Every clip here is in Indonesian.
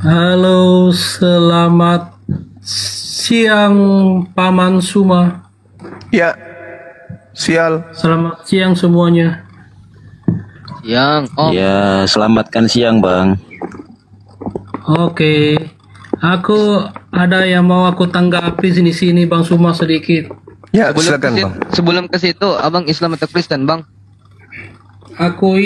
Halo, selamat siang Paman Suma. Ya, sial. Selamat siang semuanya. Siang, Ya, selamatkan siang, Bang. Oke, aku ada yang mau aku tanggapi sini Bang Suma sedikit. Ya, silakan Bang. Sebelum ke situ, Abang Islam atau Kristen, Bang? Aku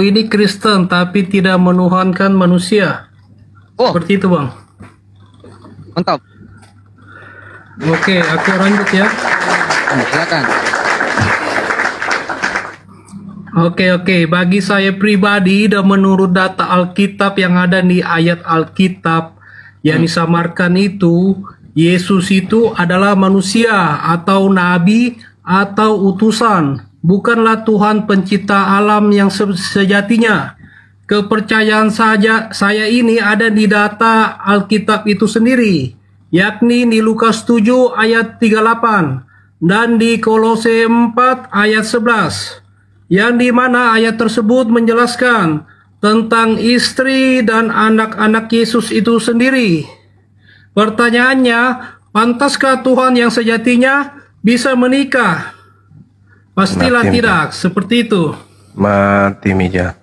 ini Kristen tapi tidak menuhankan manusia. Oh, Seperti itu, Bang. mantap. Oke, aku lanjut ya. Silakan. Oke. Bagi saya pribadi dan menurut data Alkitab yang ada di ayat Alkitab yang disamarkan itu, Yesus itu adalah manusia atau nabi atau utusan, bukanlah Tuhan pencipta alam yang sejatinya. Kepercayaan saya ini ada di data Alkitab itu sendiri, yakni di Lukas 7 ayat 38 dan di Kolose 4 ayat 11, yang dimana ayat tersebut menjelaskan tentang istri dan anak-anak Yesus itu sendiri. Pertanyaannya, pantaskah Tuhan yang sejatinya bisa menikah? Pastilah Mati, tidak, seperti itu. Mati meja.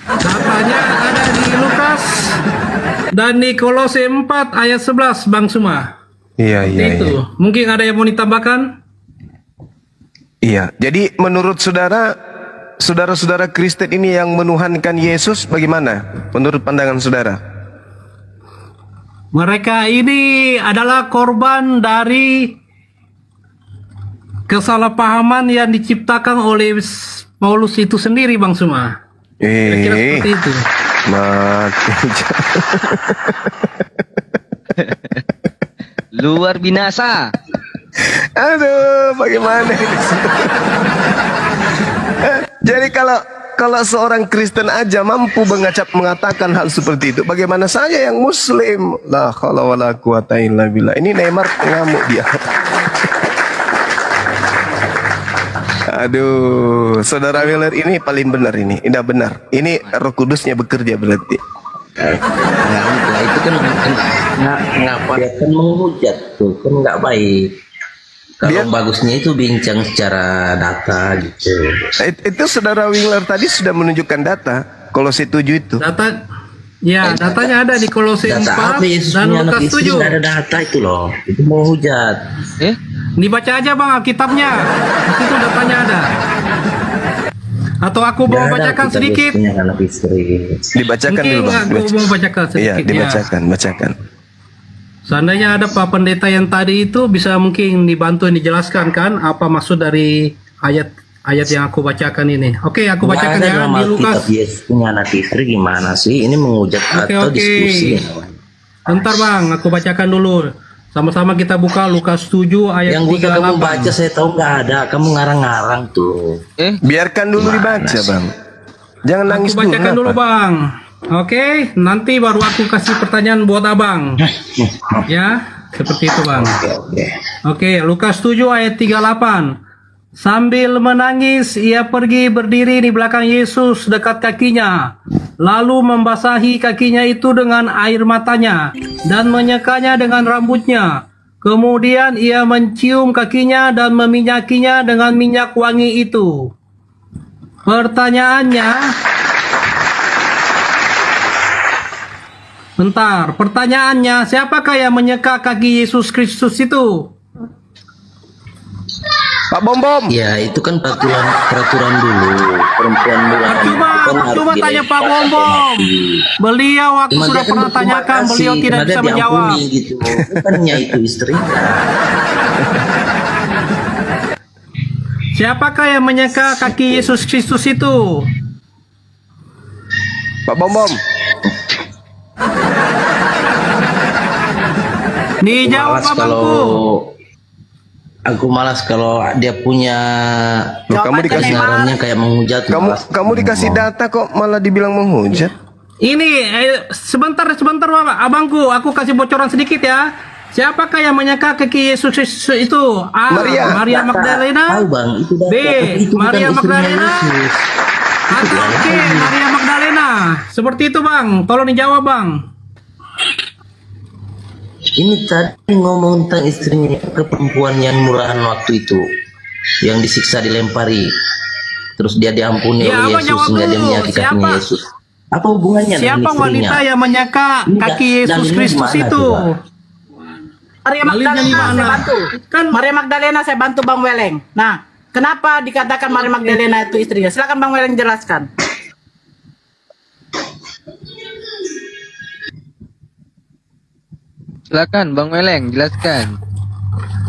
Datanya ada di Lukas dan di Kolose 4 ayat 11, Bang Suma. Iya. Itu. Mungkin ada yang mau ditambahkan? Iya. Jadi menurut saudara-saudara Kristen ini yang menuhankan Yesus bagaimana? Menurut pandangan saudara? Mereka ini adalah korban dari kesalahpahaman yang diciptakan oleh Paulus itu sendiri, Bang Suma. Kira-kira seperti itu. Mati meja. Luar binasa. Aduh, bagaimana ini? Jadi kalau seorang Kristen aja mampu mengatakan hal seperti itu, bagaimana saya yang Muslim? La haula wala quwata illa billah. Ini Neymar ngamuk dia. Aduh, saudara Wheeler ini paling benar ini. Ini benar. Ini Roh Kudusnya bekerja berarti. Nah, itu kan ngapa dia kan menghujat tuh kan nggak baik. Kalau bagusnya itu bincang secara data gitu. Itu saudara Wheeler tadi sudah menunjukkan data. Kolose 7 itu. Datanya ada di Kolose 4 dan Lukas 7. Ada data itu loh. Itu mau hujat. Dibaca aja Bang Alkitabnya. Di situ datanya ada. Atau aku mau bacakan sedikit. Dibacakan dulu Bang. Aku mau bacakan sedikit. Iya, bacakan. Seandainya ada Pak Pendeta yang tadi itu bisa mungkin dibantu dijelaskan kan apa maksud dari ayat yang aku bacakan ini. Oke, aku bacakan ya di Lukas. Yesus punya anak istri gimana sih? Ini menghujat atau diskusi? Bentar Bang, aku bacakan dulu. Sama-sama kita buka Lukas 7 ayat 38. Yang udah kamu baca saya tahu nggak ada. Kamu ngarang-ngarang tuh. Biarkan dulu dibaca Bang. Jangan nangis dulu. Aku bacakan dulu Bang. Oke, nanti baru aku kasih pertanyaan buat Abang. Ya, seperti itu Bang. Oke, Lukas 7 ayat 38. Sambil menangis, ia pergi berdiri di belakang Yesus dekat kakinya, lalu membasahi kakinya itu dengan air matanya dan menyekanya dengan rambutnya. Kemudian ia mencium kakinya dan meminyakinya dengan minyak wangi itu. Pertanyaannya, siapakah yang menyeka kaki Yesus Kristus itu? Pak Bom. Ya itu kan peraturan dulu. Perempuan Coba tanya Pak Bom. Beliau aku sudah pernah tanyakan, beliau tidak bisa menjawab. Gitu. Bukannya itu istrinya. Siapakah yang menyeka kaki Yesus Kristus itu? Pak Bom. Dijawab Abangku. Aku malas kalau dia punya kamu dikasih sarannya kayak menghujat. Kamu dikasih data kok malah dibilang menghujat. Ini sebentar Bapak, Abangku, aku kasih bocoran sedikit ya. Siapakah yang menyeka kaki Yesus itu? A. Maria Magdalena. Tahu Bang, itu B. Maria Magdalena. itu Atau oke, Maria Magdalena. Seperti itu Bang. Tolong dijawab Bang. Ini tadi ngomong tentang istrinya ke perempuan yang murahan waktu itu, yang disiksa dilempari, terus dia diampuni Ya, oleh Abang Yesus jawab sehingga dia dulu. menyakiti kakinya Siapa? Yesus. Apa hubungannya dengan Siapa istrinya? wanita yang menyeka Ini kaki Yesus dalilnya Kristus di mana, itu? coba? Maria Dalilnya di Magdalena mana? saya bantu. Kan Maria Magdalena saya bantu Bang Weleng. Nah, kenapa dikatakan Maria Magdalena itu istrinya? Silakan Bang Weleng jelaskan. Silakan Bang Weleng, jelaskan.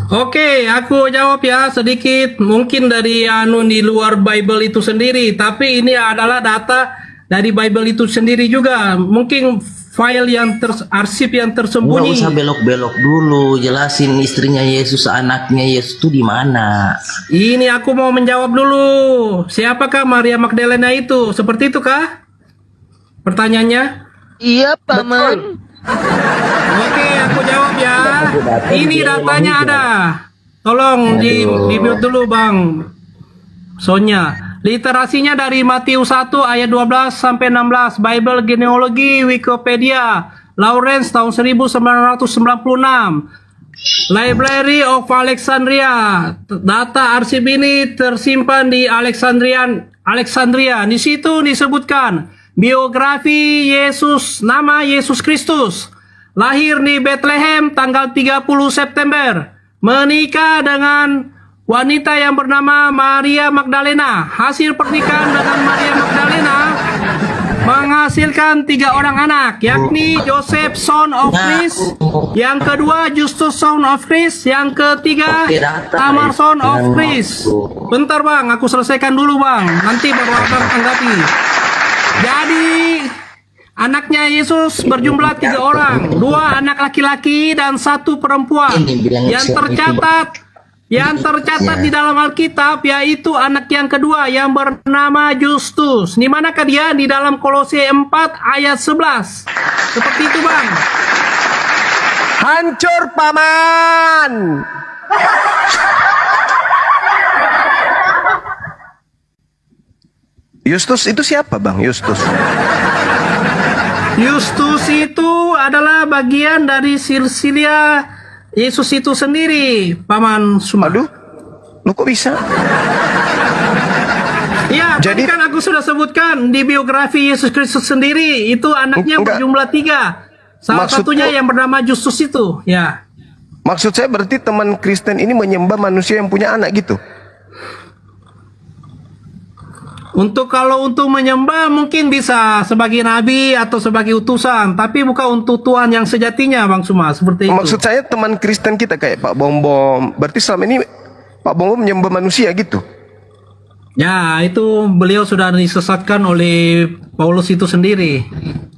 Oke, aku jawab ya sedikit. Mungkin dari di luar Bible itu sendiri, tapi ini adalah data dari Bible itu sendiri juga. Mungkin file yang arsip yang Nggak tersembunyi. usah belok-belok dulu, jelasin istrinya Yesus, anaknya Yesus itu di mana? Ini aku mau menjawab dulu. Siapakah Maria Magdalena itu? Seperti itu kah? Pertanyaannya? Iya, Paman. Oke, aku jawab ya. Ini datanya ada. Tolong di mute dulu Bang Sonya. Literasinya dari Matius 1 ayat 12 sampai 16. Bible Genealogi Wikipedia. Lawrence tahun 1996. Library of Alexandria. Data arsip ini tersimpan di Alexandria. Di situ disebutkan biografi Yesus, nama Yesus Kristus. Lahir di Bethlehem tanggal 30 September. Menikah dengan wanita yang bernama Maria Magdalena. Hasil pernikahan dengan Maria Magdalena menghasilkan 3 orang anak, yakni Joseph son of Christ, yang kedua Justus son of Christ, yang ketiga Tamar son of Christ. Bentar Bang, aku selesaikan dulu Bang, nanti baru Abang tanggapi. Jadi anaknya Yesus berjumlah 3 orang, 2 anak laki-laki dan 1 perempuan. Yang tercatat di dalam Alkitab yaitu anak yang kedua yang bernama Justus. Di manakah dia? Di dalam Kolose 4 ayat 11. Seperti itu Bang. Hancur Paman. Justus itu siapa Bang? Justus. Justus itu adalah bagian dari silsilah Yesus itu sendiri, Paman Suma. Aduh, lu kok bisa? Ya, Jadi- tadi kan aku sudah sebutkan di biografi Yesus Kristus sendiri, itu anaknya Enggak. berjumlah 3. Salah Maksudku- satunya yang bernama Justus itu, ya. Maksud saya berarti teman Kristen ini menyembah manusia yang punya anak gitu? Kalau untuk menyembah mungkin bisa sebagai nabi atau sebagai utusan, tapi bukan untuk Tuhan yang sejatinya, Bang Suma, seperti itu. Maksud saya teman Kristen kita kayak Pak Bom-Bom. Berarti selama ini Pak Bom-Bom menyembah manusia gitu? Ya, itu beliau sudah disesatkan oleh Paulus itu sendiri.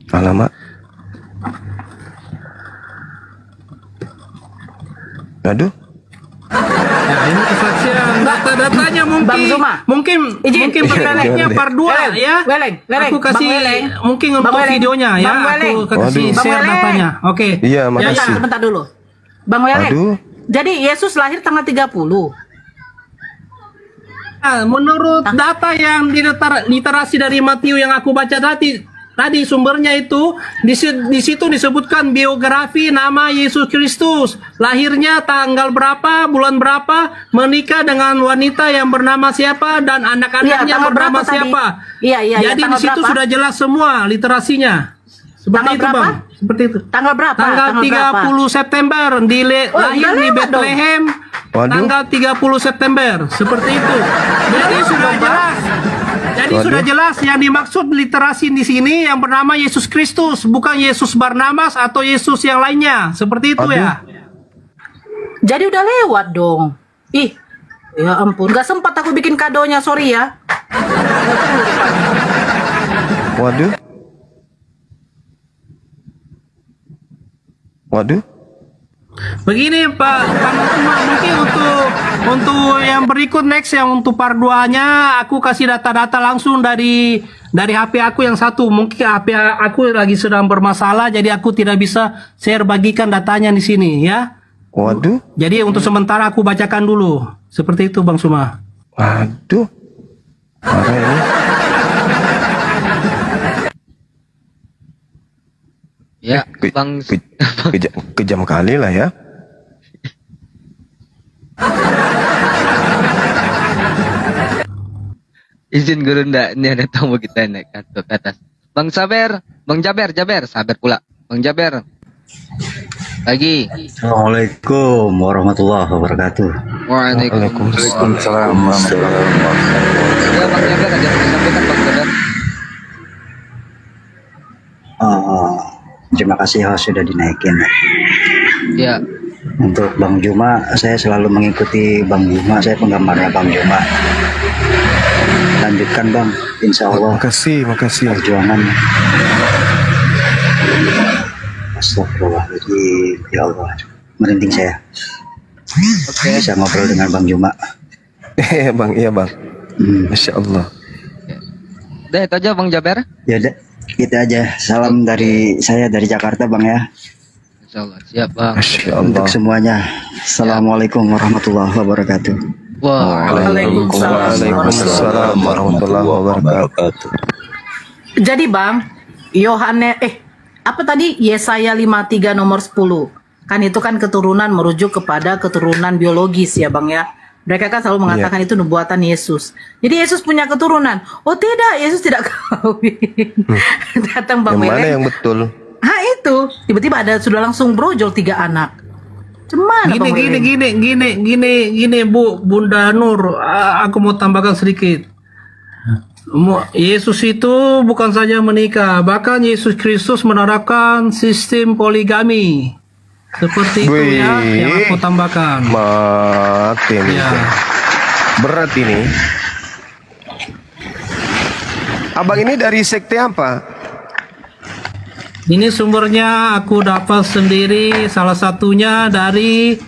Alamak. Aduh. Ya, ini kesaksian data-datanya Bang mungkin Zuma. mungkin Izin. berkeleknya part 2 Weleng, ya. Weleng. Aku kasih Bang Weleng. mungkin Bang untuk Weleng. videonya ya. Bang Weleng. Aku kasih Waduh. Bang share Weleng. datanya. Oke. Iya, Ya, makasih. Sebentar dulu. Bang Weleng. Aduh. Jadi Yesus lahir tanggal 30. Nah, menurut data yang literasi dari Matius yang aku baca tadi sumbernya itu di situ disebutkan biografi nama Yesus Kristus, lahirnya tanggal berapa, bulan berapa, menikah dengan wanita yang bernama siapa dan anak-anaknya Iya, tanggal bernama berapa tadi? siapa. Iya, Jadi di tanggal situ berapa? sudah jelas semua literasinya. Seperti Tanggal itu, berapa? Bang. Seperti itu. Tanggal berapa? Tanggal 30 September lahir di lewat dong. Bethlehem. Waduh. Tanggal 30 September. Seperti itu. Jadi sudah jelas. Jadi Waduh. sudah jelas yang dimaksud literasi di sini yang bernama Yesus Kristus, bukan Yesus Barnabas atau Yesus yang lainnya. Seperti itu ya. Jadi udah lewat dong. Ih, ya ampun, gak sempat aku bikin kadonya, sorry ya. Waduh. Waduh. Begini Pak Panutuma, mungkin untuk yang berikut next yang untuk part 2-nya aku kasih data-data langsung dari HP aku yang satu. Mungkin HP aku lagi sedang bermasalah jadi aku tidak bisa share bagikan datanya di sini ya. Waduh. Jadi untuk sementara aku bacakan dulu. Seperti itu Bang Suma. Waduh. Parah ini. Ya, Ke- Bang. Kejam kali lah ya. Izin guru ndak, ini ada tamu kita naik ke atas. Bang Saber, Bang Jaber, Saber pula. Bang Jaber. Lagi. Assalamualaikum warahmatullahi wabarakatuh. Waalaikumsalam. Ya Bang Jaber ada yang disampaikan Bang Jaber. Terima kasih sudah dinaikin. Ya. Untuk Bang Juma, saya selalu mengikuti Bang Juma. Saya penggemarnya Bang Juma. Lanjutkan Bang, insya Allah. Makasih. Perjuangan. Astagfirullahaladzim, ya Allah, merinding saya. Oke. Bisa ngobrol dengan Bang Juma. Bang, iya Bang. Masya Allah. Udah itu aja Bang Jaber. Ya udah, gitu aja. Salam dari saya dari Jakarta Bang ya. Insyaallah siap Bang. Masya Allah. Untuk semuanya, Assalamualaikum warahmatullahi wabarakatuh. Waalaikumsalam warahmatullahi wabarakatuh. Jadi Bang, Yohanes apa tadi? Yesaya 53 nomor 10. Kan itu kan keturunan merujuk kepada keturunan biologis ya Bang ya. Mereka kan selalu mengatakan itu nubuatan Yesus. Jadi Yesus punya keturunan. Oh tidak, Yesus tidak kawin. Datang Bang Yang mana Meleng. yang betul? Itu tiba-tiba ada sudah langsung brojol 3 anak. Cuman Gini Bunda Nur, aku mau tambahkan sedikit. Yesus itu bukan saja menikah, bahkan Yesus Kristus menerapkan sistem poligami. Seperti itu ya yang aku tambahkan. Mati nih. Ya. Berat ini. Abang ini dari sekte apa? Ini sumbernya aku dapat sendiri, salah satunya dari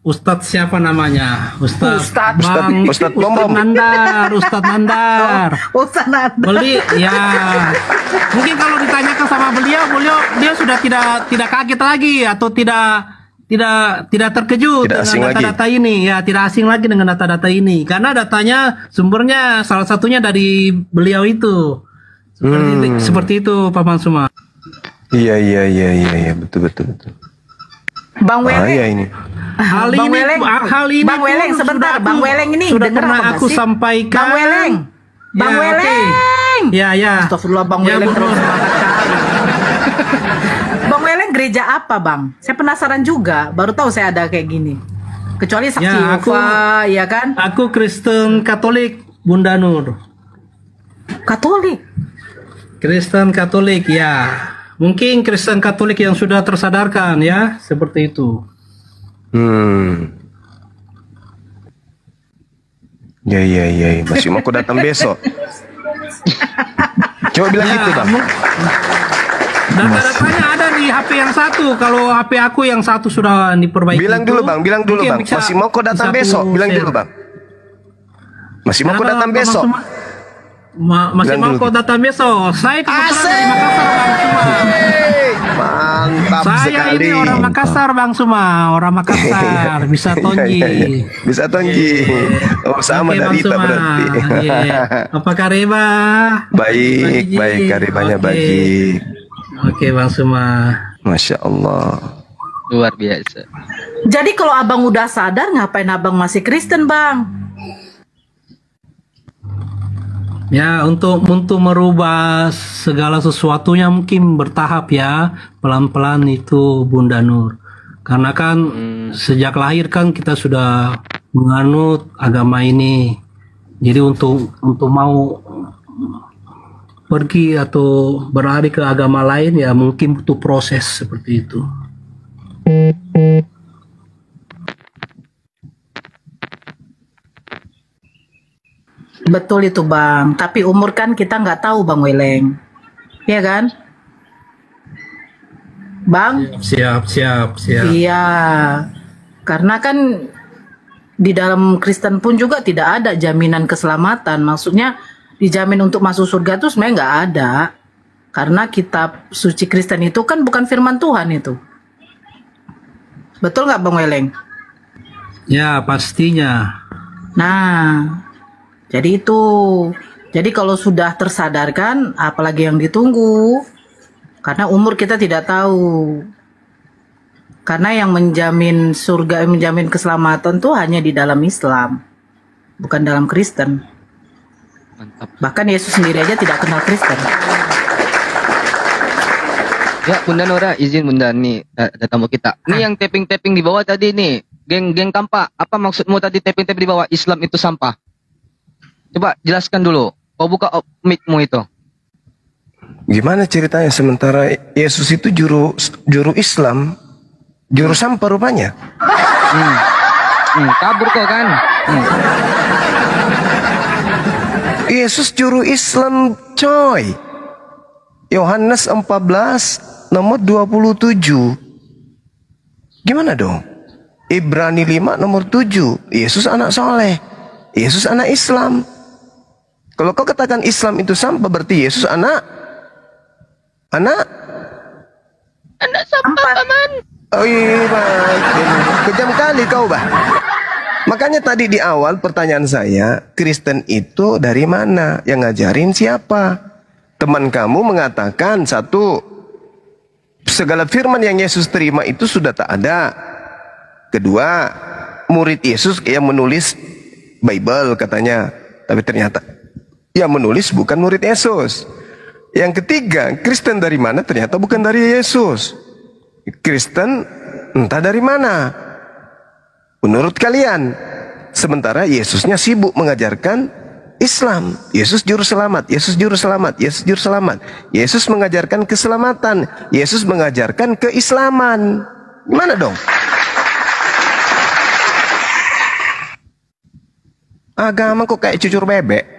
Ustadz siapa namanya? Ustadz Bom Bom. Nandar. Ustadz Nandar. Beli ya. Mungkin kalau ditanyakan sama beliau dia sudah tidak kaget lagi atau tidak terkejut Tidak asing dengan data-data ini ya, tidak asing lagi dengan data-data ini karena datanya sumbernya salah satunya dari beliau itu. Seperti itu Pak Mansuma. Iya, betul. Bang Weleng. Bahaya ini. Hal Bang ini Bang Weleng sebentar, Bang Weleng ini sudah dengar pernah apa aku sih? sampaikan. Bang Weleng. Bang Ya, Weleng. oke. Ya. Astagfirullah Bang Ya, Weleng Bu. terus semangat kali. Bang Weleng gereja apa Bang? Saya penasaran juga, baru tahu saya ada kayak gini. Kecuali saksi Ya, Yehova, ya kan? Aku Kristen Katolik, Bunda Nur. Katolik. Kristen Katolik ya. Mungkin Kristen Katolik yang sudah tersadarkan ya, seperti itu. Ya. Masih mau aku datang besok. Coba bilang Ya, gitu Bang. Data-datanya ada di HP yang satu. Kalau HP aku yang satu sudah diperbaiki. Bilang dulu Bang. Mungkin bisa- Masih mau kau datang bisa besok. aku Bilang share. dulu Bang. Masih mau kau Kenapa, datang Pak besok. Mansuma? Masih Bilang mau dulu. kau datang besok. Saya kebetulan dari Makassar Bang Suma. Mantap Saya sekali. ini orang Makassar Bang Suma, orang Makassar, bisa tonji. Iya. Bisa tonji. Oh, sama Oke, dari Bang kita Suma. berarti. Iya. Apa Kareba? Baik, karibanya Oke. baik. Oke, Bang Suma. Masya Allah. Luar biasa. Jadi kalau Abang udah sadar, ngapain Abang masih Kristen Bang? Ya, untuk merubah segala sesuatunya mungkin bertahap ya, pelan-pelan itu Bunda Nur. Karena kan sejak lahir kan kita sudah menganut agama ini. Jadi untuk mau pergi atau beralih ke agama lain ya mungkin butuh proses seperti itu. Betul itu Bang, tapi umur kan kita nggak tahu Bang Weleng. Iya kan? Bang? Siap. Iya. Karena kan di dalam Kristen pun juga tidak ada jaminan keselamatan. Maksudnya dijamin untuk masuk surga itu sebenarnya nggak ada. Karena kitab suci Kristen itu kan bukan firman Tuhan itu. Betul nggak Bang Weleng? Ya, pastinya. Nah, jadi itu Jadi kalau sudah tersadarkan, apalagi yang ditunggu? Karena umur kita tidak tahu. Karena yang menjamin surga, yang menjamin keselamatan tuh hanya di dalam Islam, bukan dalam Kristen. Mantap. Bahkan Yesus sendiri aja tidak kenal Kristen. Ya, Bunda Nora, izin Bunda nih ada tamu kita. Ini yang tapping-tapping di bawah tadi nih, geng Kampa. Apa maksudmu tadi tapping-tapping di bawah? Islam itu sampah. Coba jelaskan dulu. Kau buka mic-mu itu. Gimana ceritanya sementara Yesus itu juru Islam, juru sampah rupanya? Kabur kok kan? Yesus juru Islam, coy. Yohanes 14 nomor 27. Gimana dong? Ibrani 5 nomor 7. Yesus anak soleh. Yesus anak Islam. Kalau kau katakan Islam itu sampah, berarti Yesus anak sampah, Paman. Oh iya, baik. Kejam kali kau, bah. Makanya tadi di awal pertanyaan saya, Kristen itu dari mana? Yang ngajarin siapa? Teman kamu mengatakan satu, segala firman yang Yesus terima itu sudah tak ada. Kedua, murid Yesus yang menulis Bible katanya, tapi ternyata yang menulis bukan murid Yesus. Yang ketiga, Kristen dari mana? Ternyata bukan dari Yesus. Kristen entah dari mana menurut kalian. Sementara Yesusnya sibuk mengajarkan Islam. Yesus juru selamat, Yesus juru selamat, Yesus juru selamat. Yesus mengajarkan keselamatan, Yesus mengajarkan keislaman. Gimana dong? Agama kok kayak cucur bebek?